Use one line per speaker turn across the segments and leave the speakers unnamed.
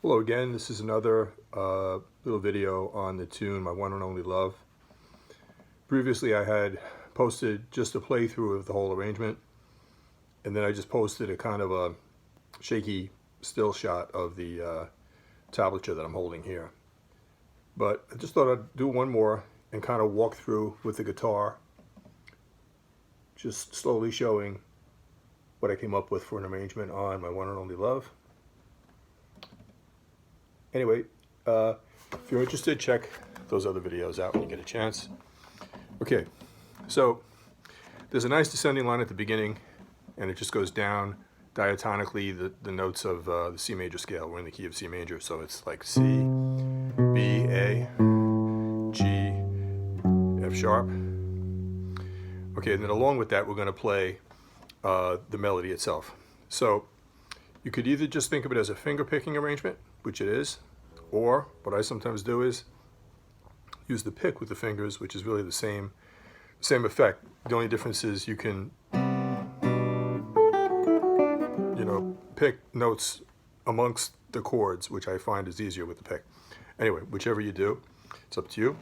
Hello again, this is another little video on the tune My One and Only Love. Previously I had posted just a playthrough of the whole arrangement, and then I just posted a kind of a shaky still shot of the tablature that I'm holding here. But I just thought I'd do one more and kind of walk through with the guitar, just slowly showing what I came up with for an arrangement on My One and Only Love. Anyway, if you're interested, check those other videos out when you get a chance. Okay, so there's a nice descending line at the beginning, and it just goes down diatonically the notes of the C major scale. We're in the key of C major, so it's like C, B, A, G, F sharp. Okay, and then along with that, we're going to play the melody itself. So you could either just think of it as a finger picking arrangement, which it is, or what I sometimes do is use the pick with the fingers, which is really the same effect. The only difference is you can, pick notes amongst the chords, which I find is easier with the pick. Anyway, whichever you do, it's up to you.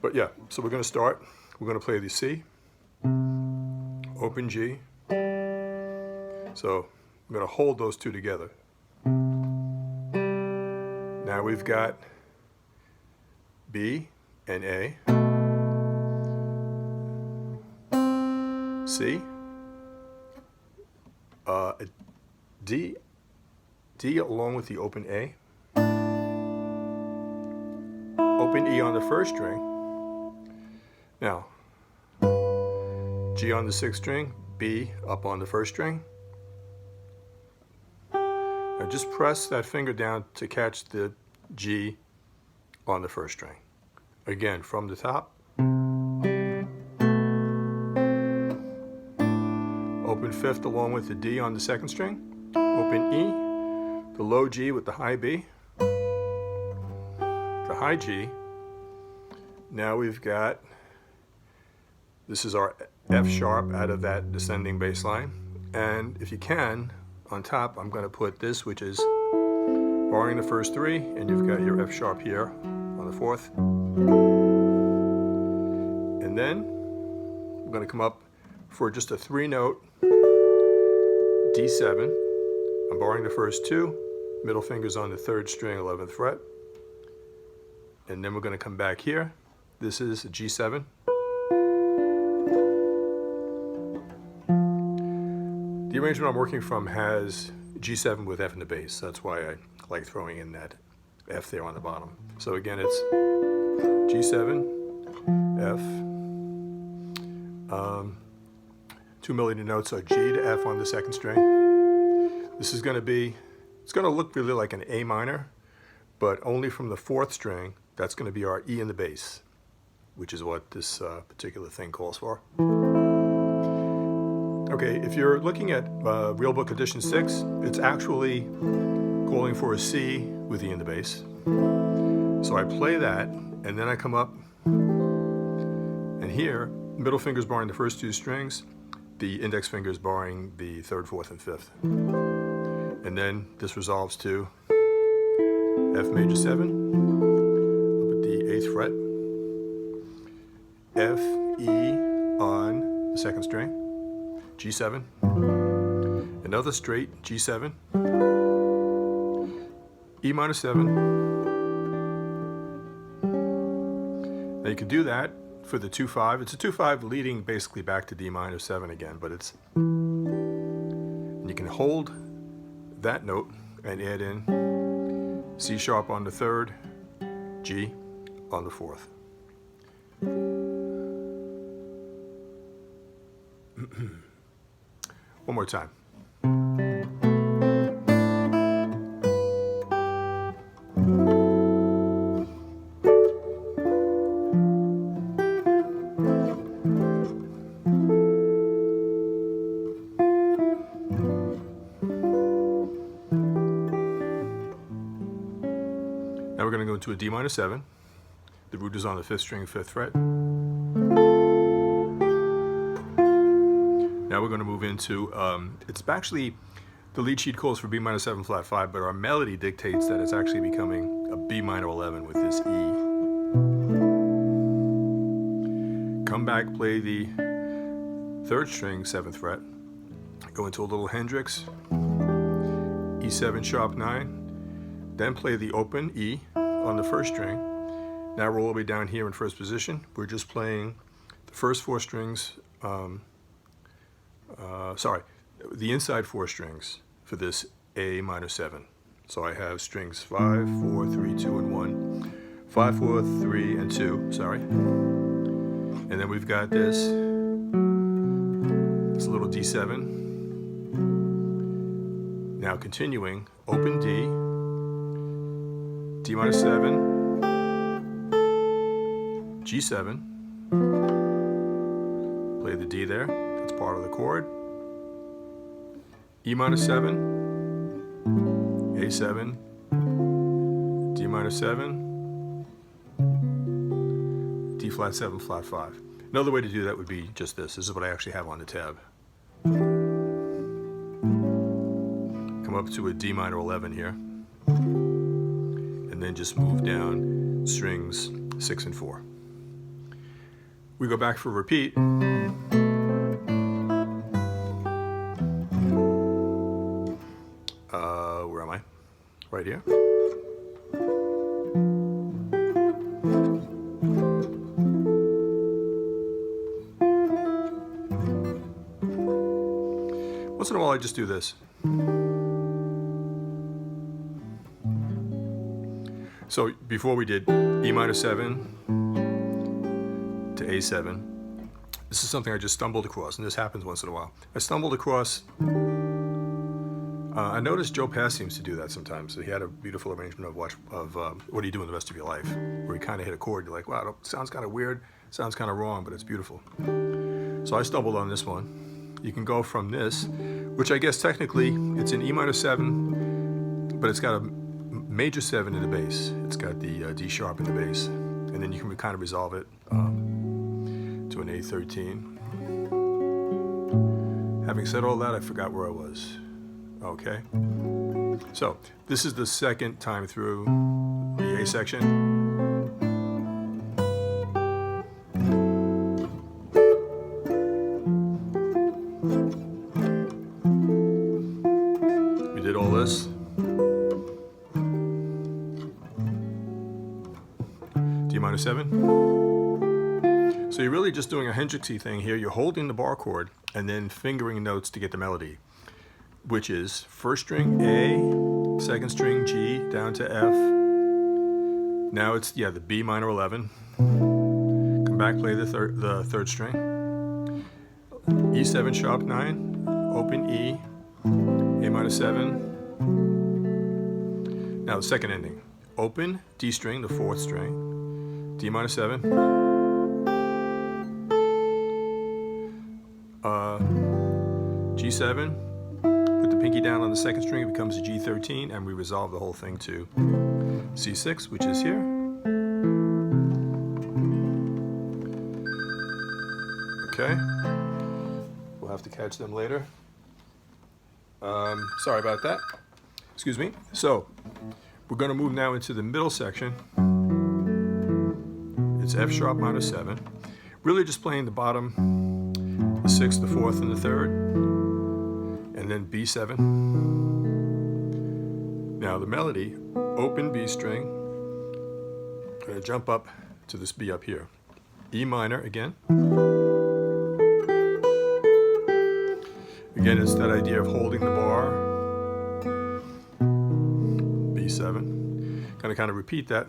But yeah, so we're going to start. We're going to play the C, open G. So I'm going to hold those two together. Now we've got B and A, C, D along with the open A, open E on the first string, now G on the sixth string, B up on the first string. Now just press that finger down to catch the G on the first string. Again, from the top. Open fifth along with the D on the second string. Open E, the low G with the high B, the high G. Now we've got, this is our F sharp out of that descending bass line. And if you can, on top, I'm going to put this, which is barring the first three, and you've got your F sharp here on the fourth. And then we're going to come up for just a three-note D7. I'm barring the first two, middle finger's on the third string, 11th fret. And then we're going to come back here. This is a G7. The arrangement I'm working from has G7 with F in the bass. That's why I like throwing in that F there on the bottom. So again, it's G7, F. Two melody notes are G to F on the second string. This is going to be, it's going to look really like an A minor, but only from the fourth string. That's going to be our E in the bass, which is what this particular thing calls for. Okay, if you're looking at Real Book Edition 6, it's actually calling for a C with E in the bass. So I play that, and then I come up, and here, middle finger's barring the first two strings, the index finger's barring the third, fourth, and fifth. And then this resolves to F major 7, up at the 8th fret, F, E on the second string, G7, another straight G7, E minor 7. Now you can do that for the 2-5. It's a 2-5 leading basically back to D minor 7 again, but it's, and you can hold that note and add in C sharp on the third, G on the fourth. One more time. Now we're going to go into a D minor 7. The root is on the 5th string, 5th fret. Now we're going to move into, it's actually The lead sheet calls for B minor 7 flat 5, but our melody dictates that it's actually becoming a B minor 11 with this E. Come back, play the 3rd string, 7th fret. Go into a little Hendrix, E7 sharp 9. Then play the open E on the 1st string. Now we're all the way down here in 1st position. We're just playing the first 4 strings, the inside 4 strings for this A minor 7. So I have strings 5, 4, 3, 2, and 1. 5, 4, 3, and 2, sorry. And then we've got this little D7. Now continuing, open D, D minor 7, G7, play the D there, it's part of the chord, E minor 7, A7, D minor 7, D flat 7, flat 5. Another way to do that would be just this. This is what I actually have on the tab. Come up to a D minor 11 here, and then just move down strings 6 and 4. We go back for repeat. Where am I? Right here. Once in a while I just do this. So before we did E minor 7 to A7. This is something I just stumbled across, and this happens once in a while. I stumbled across, I noticed Joe Pass seems to do that sometimes. So he had a beautiful arrangement of What Do You Do in the Rest of Your Life, where he kind of hit a chord. You're like, wow, it sounds kind of weird, sounds kind of wrong, but it's beautiful. So I stumbled on this one. You can go from this, which I guess technically it's an E minor 7, but it's got a major 7 in the bass. It's got the D sharp in the bass, and then you can kind of resolve it to an A13. Having said all that, I forgot where I was. Okay. So this is the second time through the A section. We did all this. D minor 7. So you're really just doing a Hendrixy thing here. You're holding the bar chord and then fingering notes to get the melody, which is 1st string A, 2nd string G, down to F. Now it's, the B minor 11. Come back, play the 3rd string. E7 sharp 9, open E, A minor 7. Now the second ending. Open D string, the 4th string, D minor 7. G7, put the pinky down on the 2nd string, it becomes a G13, and we resolve the whole thing to C6, which is here. Okay, we'll have to catch them later. Sorry about that. Excuse me. So, we're going to move now into the middle section. It's F sharp minor 7. Really just playing the bottom, the 6th, the 4th, and the 3rd. And then B7. Now the melody, open B string. I'm going to jump up to this B up here. E minor again. Again, it's that idea of holding the bar. B7. Going to kind of repeat that.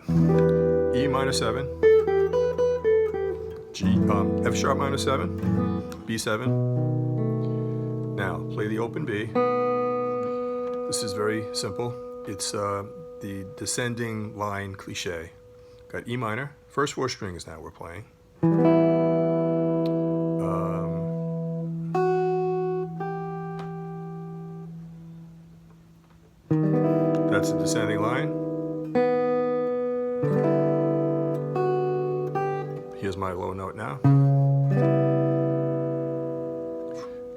E minor 7. F sharp minor 7. B7. Now, play the open B. This is very simple. It's the descending line cliche. Got E minor. First 4 strings now we're playing. That's the descending line. Here's my low note now.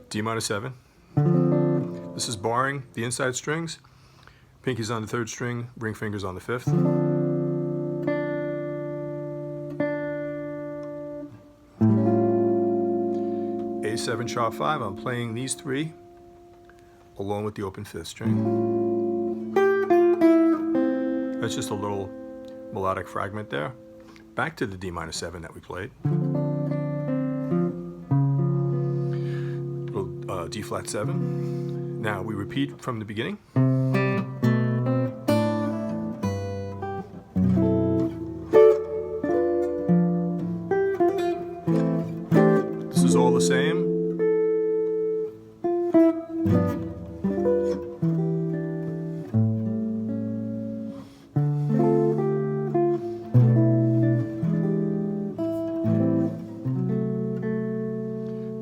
D minor 7. This is barring the inside strings. Pinky's on the 3rd string, ring finger's on the 5th. A7 sharp 5, I'm playing these 3 along with the open 5th string. That's just a little melodic fragment there. Back to the D minor 7 that we played. Little D flat 7. Now we repeat from the beginning. This is all the same.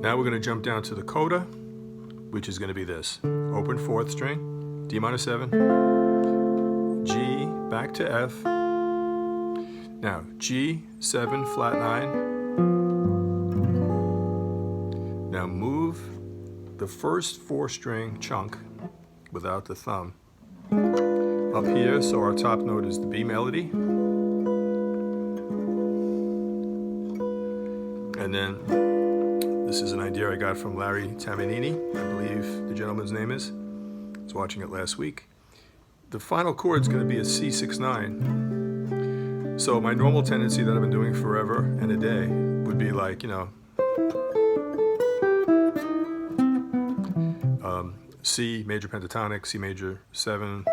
Now we're going to jump down to the coda, which is going to be this. Open 4th string, D minor 7, G, back to F. Now G, 7, flat 9. Now move the first 4-string chunk without the thumb up here, so our top note is the B melody. And then this is an idea I got from Larry Tamanini, I believe the gentleman's name is. I was watching it last week. The final chord is going to be a C6-9. So my normal tendency that I've been doing forever and a day would be like, you know, C major pentatonic, C major 7.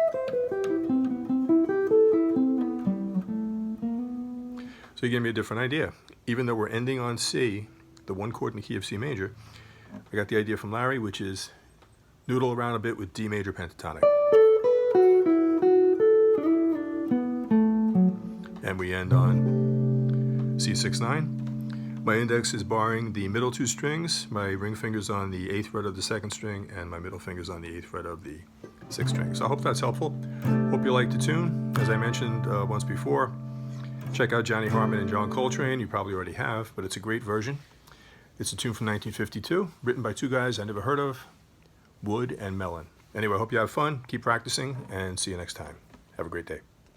So you gave me a different idea. Even though we're ending on C, the 1 chord in the key of C major, I got the idea from Larry, which is noodle around a bit with D major pentatonic. And we end on C6-9. My index is barring the middle 2 strings, my ring finger's on the 8th fret of the 2nd string, and my middle finger's on the 8th fret of the 6th string. So I hope that's helpful. Hope you like the tune. As I mentioned once before, check out Johnny Harmon and John Coltrane. You probably already have, but it's a great version. It's a tune from 1952, written by 2 guys I never heard of, Wood and Mellon. Anyway, I hope you have fun, keep practicing, and see you next time. Have a great day.